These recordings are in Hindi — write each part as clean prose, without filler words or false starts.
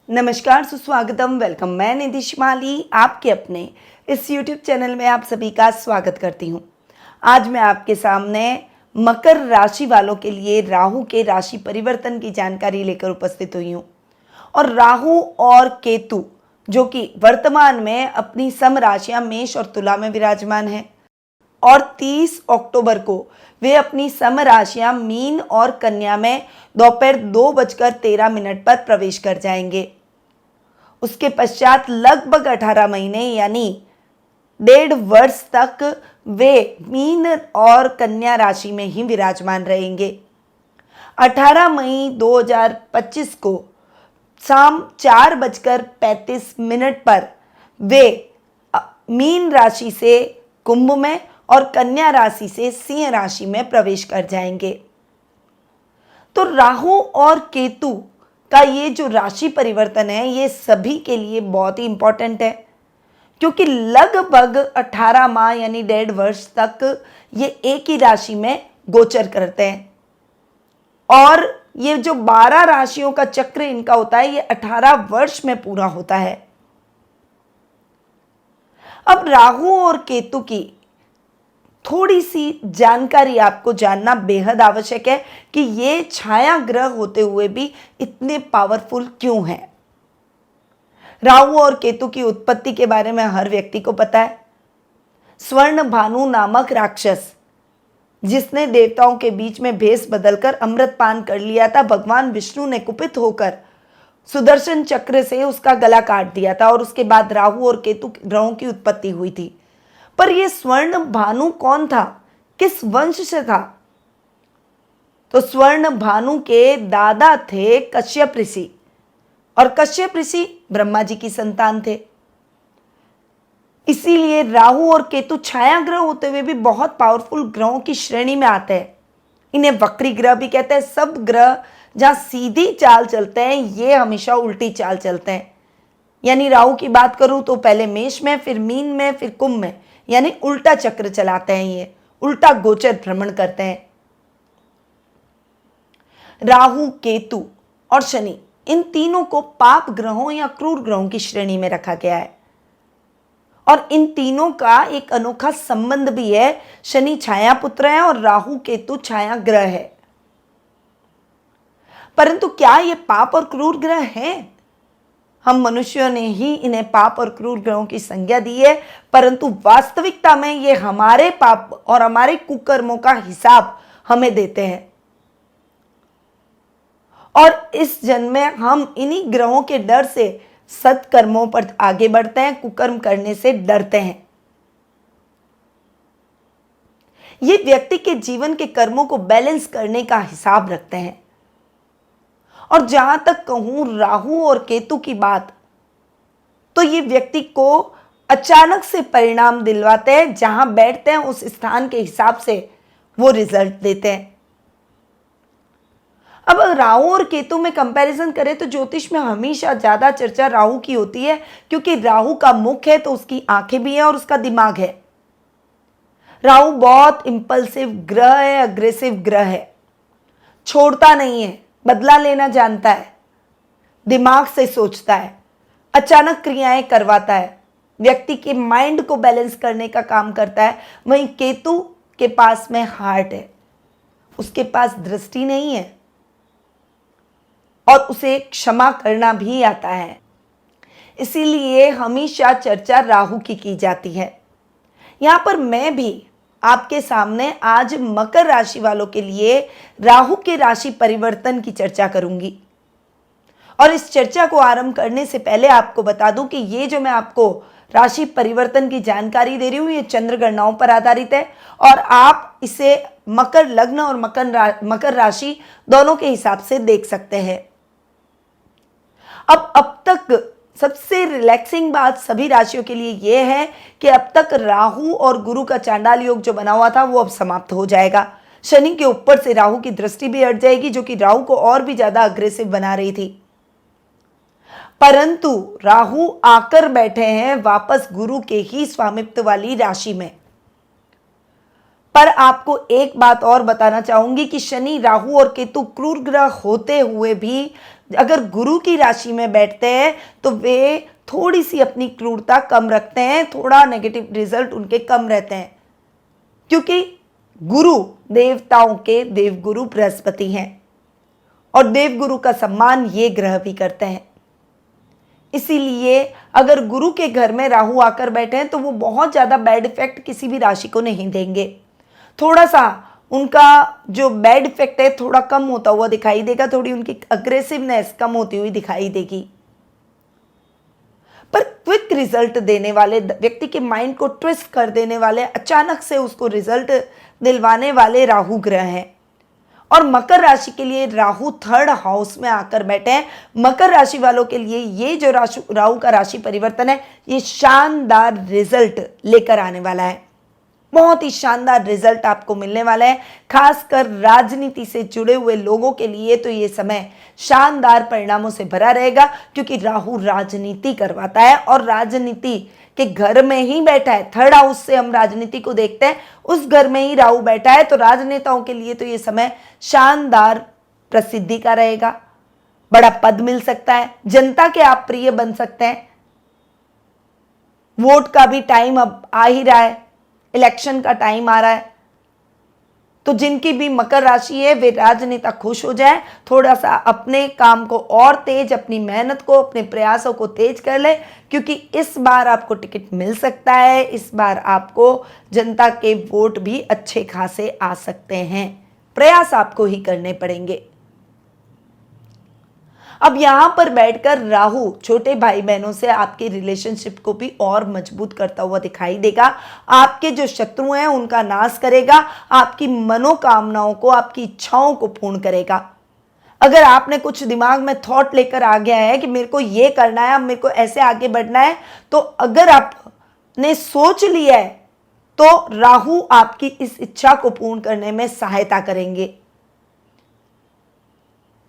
नमस्कार, सुस्वागतम, वेलकम। मैं निधि शिमाली आपके अपने इस YouTube चैनल में आप सभी का स्वागत करती हूँ। आज मैं आपके सामने मकर राशि वालों के लिए राहु के राशि परिवर्तन की जानकारी लेकर उपस्थित हुई हूँ। और राहु और केतु जो कि वर्तमान में अपनी सम राशियाँ मेष और तुला में विराजमान हैं और 30 अक्टूबर को वे अपनी सम राशियां मीन और कन्या में दोपहर 2:13 पर प्रवेश कर जाएंगे। उसके पश्चात लगभग 18 महीने यानी 1.5 वर्ष तक वे मीन और कन्या राशि में ही विराजमान रहेंगे। 18 मई 2025 को शाम 4:35 पर वे मीन राशि से कुंभ में और कन्या राशि से सिंह राशि में प्रवेश कर जाएंगे। तो राहु और केतु का ये जो राशि परिवर्तन है ये सभी के लिए बहुत ही इंपॉर्टेंट है, क्योंकि लगभग 18 माह यानी 1.5 वर्ष तक ये एक ही राशि में गोचर करते हैं। और ये जो 12 राशियों का चक्र इनका होता है ये 18 वर्ष में पूरा होता है। अब राहु और केतु की थोड़ी सी जानकारी आपको जानना बेहद आवश्यक है कि ये छाया ग्रह होते हुए भी इतने पावरफुल क्यों हैं। राहु और केतु की उत्पत्ति के बारे में हर व्यक्ति को पता है। स्वर्ण भानु नामक राक्षस जिसने देवताओं के बीच में भेष बदलकर अमृत पान कर लिया था, भगवान विष्णु ने कुपित होकर सुदर्शन चक्र से उसका गला काट दिया था और उसके बाद राहु और केतु ग्रहों की उत्पत्ति हुई थी। पर यह स्वर्ण भानु कौन था, किस वंश से था? तो स्वर्ण भानु के दादा थे कश्यप ऋषि और कश्यप ऋषि ब्रह्मा जी की संतान थे। इसीलिए राहु और केतु छाया ग्रह होते हुए भी बहुत पावरफुल ग्रहों की श्रेणी में आते हैं। इन्हें वक्री ग्रह भी कहते हैं। सब ग्रह जहां सीधी चाल चलते हैं ये हमेशा उल्टी चाल चलते हैं। यानी राहु की बात करूं तो पहले मेष में, फिर मीन में, फिर कुंभ में, यानी उल्टा चक्र चलाते हैं, ये उल्टा गोचर भ्रमण करते हैं। राहु, केतु और शनि इन तीनों को पाप ग्रहों या क्रूर ग्रहों की श्रेणी में रखा गया है और इन तीनों का एक अनोखा संबंध भी है। शनि छाया पुत्र है और राहु केतु छाया ग्रह है। परंतु क्या ये पाप और क्रूर ग्रह हैं? हम मनुष्यों ने ही इन्हें पाप और क्रूर ग्रहों की संज्ञा दी है, परंतु वास्तविकता में ये हमारे पाप और हमारे कुकर्मों का हिसाब हमें देते हैं। और इस जन्म में हम इन्हीं ग्रहों के डर से सत्कर्मों पर आगे बढ़ते हैं, कुकर्म करने से डरते हैं। ये व्यक्ति के जीवन के कर्मों को बैलेंस करने का हिसाब रखते हैं। और जहां तक कहूं राहु और केतु की बात, तो ये व्यक्ति को अचानक से परिणाम दिलवाते हैं। जहां बैठते हैं उस स्थान के हिसाब से वो रिजल्ट देते हैं। अब राहु और केतु में कंपैरिजन करें तो ज्योतिष में हमेशा ज्यादा चर्चा राहु की होती है, क्योंकि राहु का मुख है तो उसकी आंखें भी है और उसका दिमाग है। राहु बहुत इंपल्सिव ग्रह है, अग्रेसिव ग्रह है, छोड़ता नहीं है, बदला लेना जानता है, दिमाग से सोचता है, अचानक क्रियाएं करवाता है, व्यक्ति के माइंड को बैलेंस करने का काम करता है। वहीं केतु के पास में हार्ट है, उसके पास दृष्टि नहीं है और उसे क्षमा करना भी आता है। इसीलिए हमेशा चर्चा राहु की जाती है। यहां पर मैं भी आपके सामने आज मकर राशि वालों के लिए राहु के राशि परिवर्तन की चर्चा करूंगी। और इस चर्चा को आरंभ करने से पहले आपको बता दूं कि ये जो मैं आपको राशि परिवर्तन की जानकारी दे रही हूं ये चंद्र गणनाओं पर आधारित है और आप इसे मकर लग्न और मकर राशि दोनों के हिसाब से देख सकते हैं। अब तक सबसे रिलैक्सिंग बात सभी राशियों के लिए यह है कि अब तक राहु और गुरु का चांडाल योग जो बना हुआ था वो अब समाप्त हो जाएगा। शनि के ऊपर से राहु की दृष्टि भी हट जाएगी, जो कि राहु को और भी ज्यादा अग्रेसिव बना रही थी। परंतु राहु आकर बैठे हैं वापस गुरु के ही स्वामित्व वाली राशि में। पर आपको एक बात और बताना चाहूंगी कि शनि, राहु और केतु क्रूर ग्रह होते हुए भी अगर गुरु की राशि में बैठते हैं तो वे थोड़ी सी अपनी क्रूरता कम रखते हैं, थोड़ा नेगेटिव रिजल्ट उनके कम रहते हैं, क्योंकि गुरु देवताओं के देवगुरु बृहस्पति हैं और देवगुरु का सम्मान ये ग्रह भी करते हैं। इसीलिए अगर गुरु के घर में राहु आकर बैठे हैं तो वो बहुत ज़्यादा बैड इफेक्ट किसी भी राशि को नहीं देंगे। थोड़ा सा उनका जो बैड इफेक्ट है थोड़ा कम होता हुआ दिखाई देगा, थोड़ी उनकी अग्रेसिवनेस कम होती हुई दिखाई देगी। पर क्विक रिजल्ट देने वाले, व्यक्ति के माइंड को ट्विस्ट कर देने वाले, अचानक से उसको रिजल्ट दिलवाने वाले राहु ग्रह हैं। और मकर राशि के लिए राहु 3rd हाउस में आकर बैठे हैं। मकर राशि वालों के लिए ये जो राहु का राशि परिवर्तन है, ये शानदार रिजल्ट लेकर आने वाला है। बहुत ही शानदार रिजल्ट आपको मिलने वाला है। खासकर राजनीति से जुड़े हुए लोगों के लिए तो ये समय शानदार परिणामों से भरा रहेगा, क्योंकि राहु राजनीति करवाता है और राजनीति के घर में ही बैठा है। 3rd हाउस से हम राजनीति को देखते हैं, उस घर में ही राहु बैठा है। तो राजनेताओं के लिए तो ये समय शानदार प्रसिद्धि का रहेगा, बड़ा पद मिल सकता है, जनता के आप प्रिय बन सकते हैं। वोट का भी टाइम अब आ ही रहा है, इलेक्शन का टाइम आ रहा है, तो जिनकी भी मकर राशि है वे राजनेता खुश हो जाए, थोड़ा सा अपने काम को और तेज, अपनी मेहनत को, अपने प्रयासों को तेज कर ले, क्योंकि इस बार आपको टिकट मिल सकता है। इस बार आपको जनता के वोट भी अच्छे खासे आ सकते हैं, प्रयास आपको ही करने पड़ेंगे। अब यहां पर बैठकर राहु छोटे भाई बहनों से आपके रिलेशनशिप को भी और मजबूत करता हुआ दिखाई देगा। आपके जो शत्रु हैं उनका नाश करेगा, आपकी मनोकामनाओं को, आपकी इच्छाओं को पूर्ण करेगा। अगर आपने कुछ दिमाग में थॉट लेकर आ गया है कि मेरे को ये करना है, अब मेरे को ऐसे आगे बढ़ना है, तो अगर आपने सोच लिया है तो राहु आपकी इस इच्छा को पूर्ण करने में सहायता करेंगे।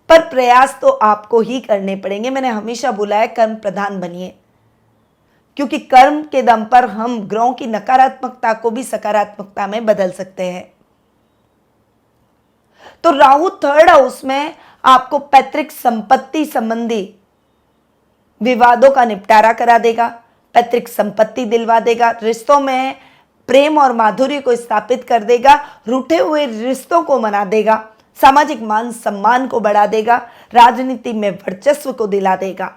पर प्रयास तो आपको ही करने पड़ेंगे। मैंने हमेशा बोला है कर्म प्रधान बनिए, क्योंकि कर्म के दम पर हम ग्रहों की नकारात्मकता को भी सकारात्मकता में बदल सकते हैं। तो राहु 3rd हाउस में आपको पैतृक संपत्ति संबंधी विवादों का निपटारा करा देगा, पैतृक संपत्ति दिलवा देगा, रिश्तों में प्रेम और माधुर्य को स्थापित कर देगा, रूठे हुए रिश्तों को मना देगा, सामाजिक मान सम्मान को बढ़ा देगा, राजनीति में वर्चस्व को दिला देगा।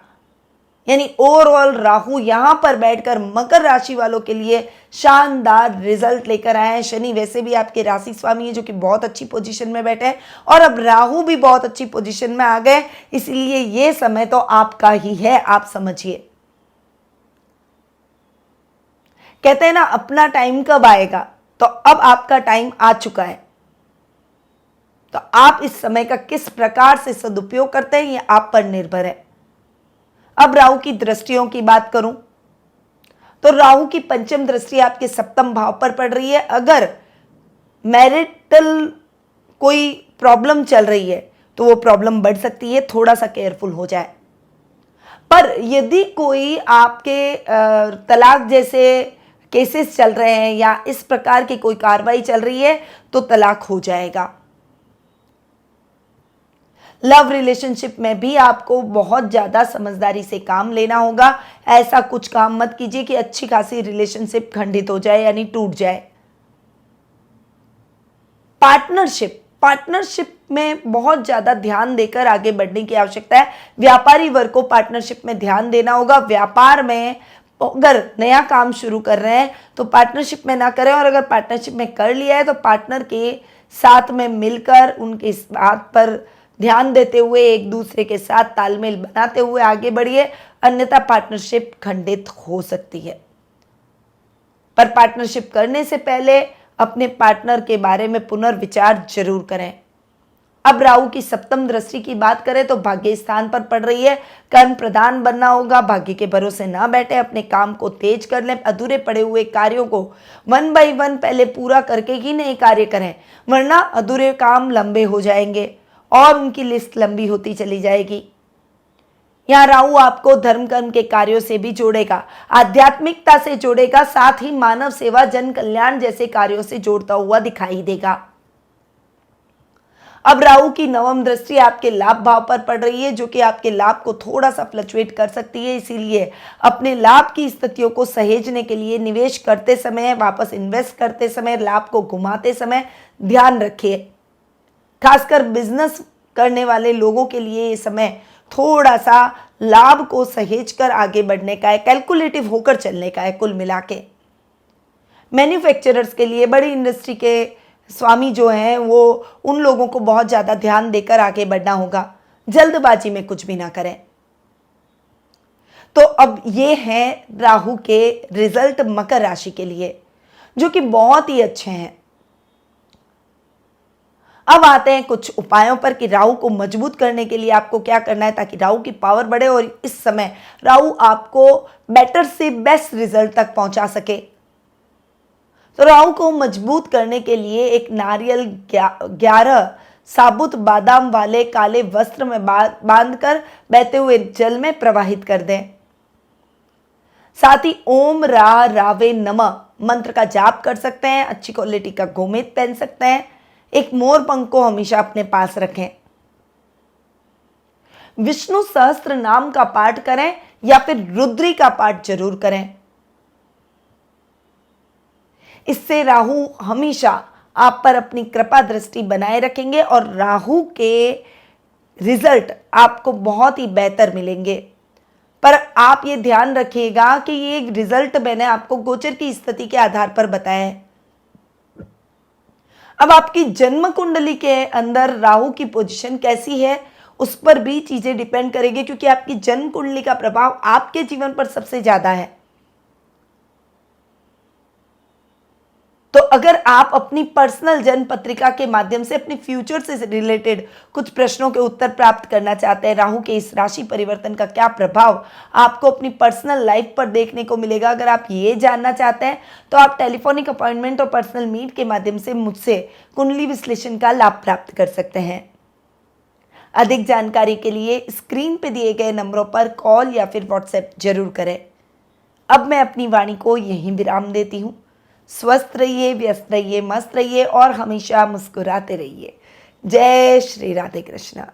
यानी ओवरऑल राहु यहां पर बैठकर मकर राशि वालों के लिए शानदार रिजल्ट लेकर आए हैं। शनि वैसे भी आपके राशि स्वामी है, जो कि बहुत अच्छी पोजीशन में बैठे हैं, और अब राहु भी बहुत अच्छी पोजीशन में आ गए, इसलिए ये समय तो आपका ही है, आप समझिए। कहते हैं ना अपना टाइम कब आएगा, तो अब आपका टाइम आ चुका है। तो आप इस समय का किस प्रकार से सदुपयोग करते हैं ये आप पर निर्भर है। अब राहु की दृष्टियों की बात करूं तो राहु की 5वीं दृष्टि आपके 7वें भाव पर पड़ रही है। अगर मैरिटल कोई प्रॉब्लम चल रही है तो वो प्रॉब्लम बढ़ सकती है, थोड़ा सा केयरफुल हो जाए। पर यदि कोई आपके तलाक जैसे केसेस चल रहे हैं या इस प्रकार की कोई कार्रवाई चल रही है तो तलाक हो जाएगा। लव रिलेशनशिप में भी आपको बहुत ज़्यादा समझदारी से काम लेना होगा। ऐसा कुछ काम मत कीजिए कि अच्छी खासी रिलेशनशिप खंडित हो जाए, यानी टूट जाए। पार्टनरशिप में बहुत ज़्यादा ध्यान देकर आगे बढ़ने की आवश्यकता है। व्यापारी वर्ग को पार्टनरशिप में ध्यान देना होगा। व्यापार में अगर नया काम शुरू कर रहे हैं तो पार्टनरशिप में ना करें, और अगर पार्टनरशिप में कर लिया है तो पार्टनर के साथ में मिलकर उनके इस बात पर ध्यान देते हुए एक दूसरे के साथ तालमेल बनाते हुए आगे बढ़िए, अन्यथा पार्टनरशिप खंडित हो सकती है। पर पार्टनरशिप करने से पहले अपने पार्टनर के बारे में पुनर्विचार जरूर करें। अब राहु की 7वीं दृष्टि की बात करें तो भाग्य स्थान पर पड़ रही है। कर्म प्रधान बनना होगा, भाग्य के भरोसे ना बैठे, अपने काम को तेज कर लें। अधूरे पड़े हुए कार्यों को 1 बाय 1 पहले पूरा करके ही नए कार्य करें, वरना अधूरे काम लंबे हो जाएंगे और उनकी लिस्ट लंबी होती चली जाएगी। यहाँ राहु आपको धर्म कर्म के कार्यों से भी जोड़ेगा, आध्यात्मिकता से जोड़ेगा, साथ ही मानव सेवा, जन कल्याण जैसे कार्यों से जोड़ता हुआ दिखाई देगा। अब राहु की नवम दृष्टि आपके लाभ भाव पर पड़ रही है, जो कि आपके लाभ को थोड़ा सा फ्लक्चुएट कर सकती है। इसीलिए अपने लाभ की स्थितियों को सहेजने के लिए निवेश करते समय, वापस इन्वेस्ट करते समय, लाभ को घुमाते समय ध्यान रखिए। खासकर बिजनेस करने वाले लोगों के लिए ये समय थोड़ा सा लाभ को सहेज कर आगे बढ़ने का है, कैलकुलेटिव होकर चलने का है। कुल मिला के मैन्युफैक्चरर्स के लिए, बड़ी इंडस्ट्री के स्वामी जो हैं, वो उन लोगों को बहुत ज़्यादा ध्यान देकर आगे बढ़ना होगा। जल्दबाजी में कुछ भी ना करें। तो अब ये हैं राहु के रिजल्ट मकर राशि के लिए, जो कि बहुत ही अच्छे हैं। अब आते हैं कुछ उपायों पर कि राहु को मजबूत करने के लिए आपको क्या करना है ताकि राहु की पावर बढ़े और इस समय राहु आपको बेटर से बेस्ट रिजल्ट तक पहुंचा सके। तो राहु को मजबूत करने के लिए एक नारियल 11 साबुत बादाम वाले काले वस्त्र में बांधकर बहते हुए जल में प्रवाहित कर दें। साथ ही ओम रा रावे नमः मंत्र का जाप कर सकते हैं। अच्छी क्वालिटी का गोमेद पहन सकते हैं। एक मोर पंख को हमेशा अपने पास रखें। विष्णु सहस्त्र नाम का पाठ करें या फिर रुद्री का पाठ जरूर करें। इससे राहु हमेशा आप पर अपनी कृपा दृष्टि बनाए रखेंगे और राहु के रिजल्ट आपको बहुत ही बेहतर मिलेंगे। पर आप ये ध्यान रखिएगा कि ये रिजल्ट मैंने आपको गोचर की स्थिति के आधार पर बताया है। अब आपकी जन्म कुंडली के अंदर राहु की पोजीशन कैसी है उस पर भी चीजें डिपेंड करेंगी, क्योंकि आपकी जन्म कुंडली का प्रभाव आपके जीवन पर सबसे ज्यादा है। तो अगर आप अपनी पर्सनल जन्म पत्रिका के माध्यम से अपने फ्यूचर से रिलेटेड कुछ प्रश्नों के उत्तर प्राप्त करना चाहते हैं, राहु के इस राशि परिवर्तन का क्या प्रभाव आपको अपनी पर्सनल लाइफ पर देखने को मिलेगा, अगर आप ये जानना चाहते हैं तो आप टेलीफोनिक अपॉइंटमेंट और पर्सनल मीट के माध्यम से मुझसे कुंडली विश्लेषण का लाभ प्राप्त कर सकते हैं। अधिक जानकारी के लिए स्क्रीन पे दिए गए नंबरों पर कॉल या फिर व्हाट्सएप जरूर करें। अब मैं अपनी वाणी को यहीं विराम देती हूँ। स्वस्थ रहिए, व्यस्त रहिए, मस्त रहिए और हमेशा मुस्कुराते रहिए। जय श्री राधे कृष्णा।